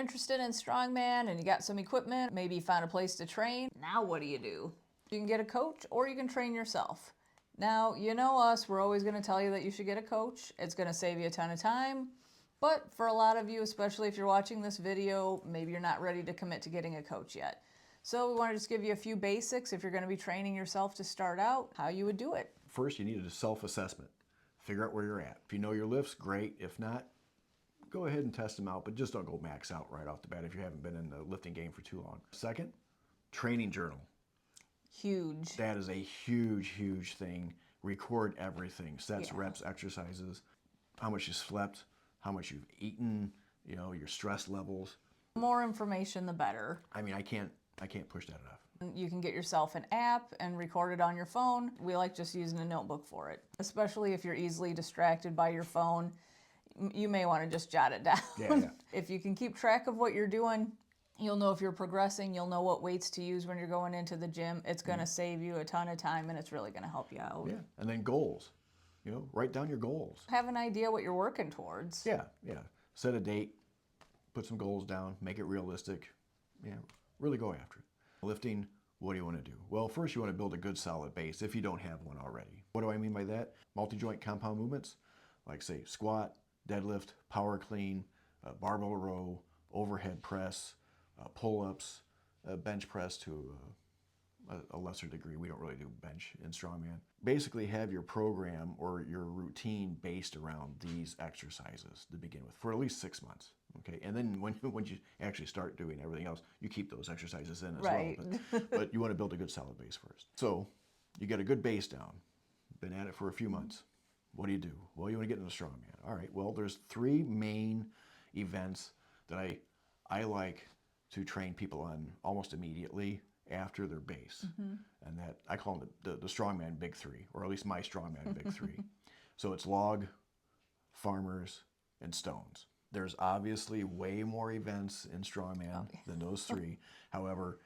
interested in strongman and you got some equipment, maybe you found a place to train. Now what do? You can get a coach or you can train yourself. Now, you know us, we're always going to tell you that you should get a coach. It's going to save you a ton of time. But for a lot of you, especially if you're watching this video, maybe you're not ready to commit to getting a coach yet. So we want to just give you a few basics if you're going to be training yourself to start out, how you would do it. First, you need a self-assessment. Figure out where you're at. If you know your lifts, great. If not, go ahead and test them out, but just don't go max out right off the bat if you haven't been in the lifting game for too long. Second, training journal. Huge. That is a huge, huge thing. Record everything, sets, reps, exercises, how much you slept, how much you've eaten, you know, your stress levels. The more information, the better. I mean, I can't push that enough. You can get yourself an app and record it on your phone. We like just using a notebook for it, especially if you're easily distracted by your phone. You may want to just jot it down. Yeah. If you can keep track of what you're doing, you'll know if you're progressing. You'll know what weights to use when you're going into the gym. It's going to save you a ton of time and it's really going to help you out. Yeah, and then goals. You know, write down your goals. Have an idea what you're working towards. Yeah. Set a date, put some goals down, make it realistic. Yeah, really go after it. Lifting, what do you want to do? Well, first you want to build a good solid base if you don't have one already. What do I mean by that? Multi-joint compound movements, like say squat, deadlift, power clean, barbell row, overhead press, pull-ups, bench press to a lesser degree. We don't really do bench in strongman. Basically have your program or your routine based around these exercises to begin with for at least 6 months. Okay, and then when you actually start doing everything else, you keep those exercises in as well. But you want to build a good solid base first. So you get a good base down. Been at it for a few months. What do? Well, you want to get into strongman. All right. Well, there's 3 main events that I like to train people on almost immediately after their base. And that I call them the strongman big 3, or at least my strongman big 3. So it's log, farmers, and stones. There's obviously way more events in strongman than those 3. However,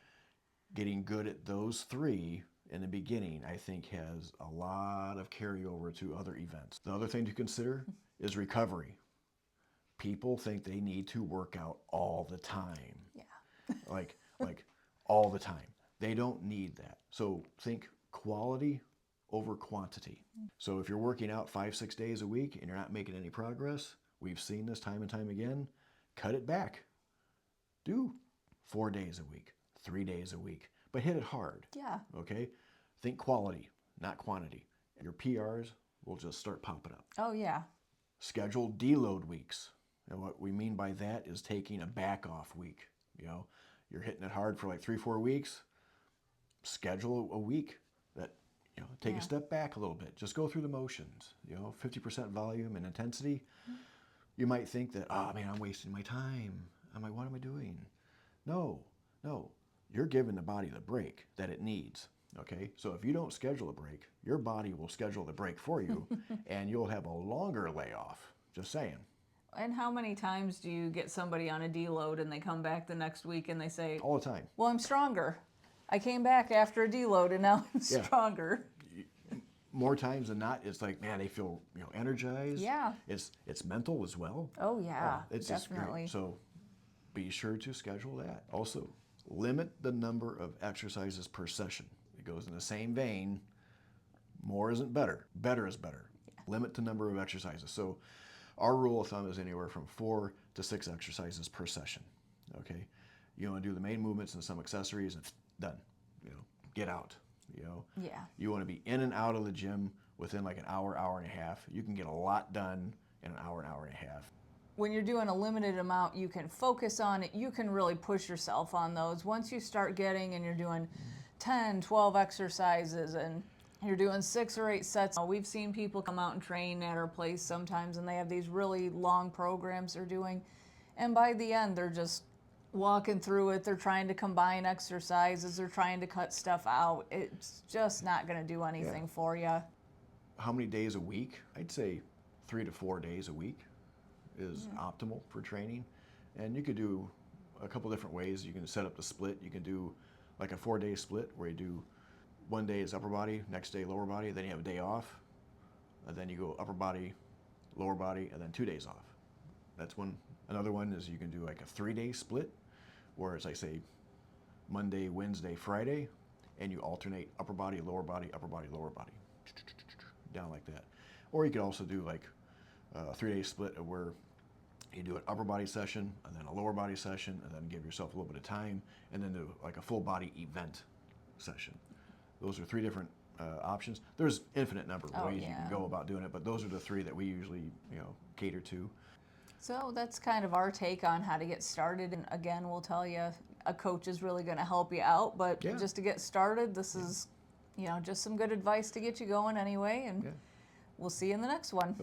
getting good at those 3 in the beginning, I think, has a lot of carryover to other events. The other thing to consider is recovery. People think they need to work out all the time. Yeah. like all the time. They don't need that. So think quality over quantity. So if you're working out 5-6 days a week and you're not making any progress, we've seen this time and time again, cut it back. Do 4 days a week, 3 days a week, but hit it hard. Yeah. Okay? Think quality, not quantity. Your PRs will just start popping up. Oh, yeah. Schedule deload weeks. And what we mean by that is taking a back off week. You know, you're hitting it hard for like 3-4 weeks. Schedule a week that, you know, take a step back a little bit. Just go through the motions. You know, 50% volume and intensity. You might think that, oh man, I'm wasting my time. I'm like, what am I doing? No. You're giving the body the break that it needs. Okay, so if you don't schedule a break, your body will schedule the break for you, and you'll have a longer layoff. Just saying. And how many times do you get somebody on a deload and they come back the next week and they say, all the time, well, I'm stronger. I came back after a deload and now I'm stronger. More times than not, it's like, man, they feel, you know, energized. Yeah. It's mental as well. Oh yeah, it's definitely. Just great. So be sure to schedule that. Also, limit the number of exercises per session. It goes in the same vein. More isn't better. Better is better. Yeah. Limit the number of exercises. So our rule of thumb is anywhere from 4 to 6 exercises per session. Okay, you want to do the main movements and some accessories, and done. You know, get out. You know, you want to be in and out of the gym within like an hour, hour and a half. You can get a lot done in an hour and a half. When you're doing a limited amount, you can focus on it. You can really push yourself on those. Once you start getting and you're doing 10, 12 exercises and you're doing 6 or 8 sets. We've seen people come out and train at our place sometimes and they have these really long programs they're doing. And by the end, they're just walking through it. They're trying to combine exercises. They're trying to cut stuff out. It's just not going to do anything for you. How many days a week? I'd say 3 to 4 days a week is optimal for training. And you could do a couple different ways. You can set up the split. You can do like a 4-day split where you do one day is upper body, next day lower body, then you have a day off, and then you go upper body, lower body, and then 2 days off. That's one. Another one is you can do like a 3-day split, where it's like say Monday, Wednesday, Friday, and you alternate upper body, lower body, upper body, lower body, down like that. Or you could also do like a 3-day split of where you do an upper body session and then a lower body session, and then give yourself a little bit of time, and then do like a full body event session. Those are 3 different options. There's infinite number of ways you can go about doing it, but those are the 3 that we usually cater to. So that's kind of our take on how to get started. And again, we'll tell you a coach is really going to help you out, but just to get started, this is just some good advice to get you going anyway, and we'll see you in the next one.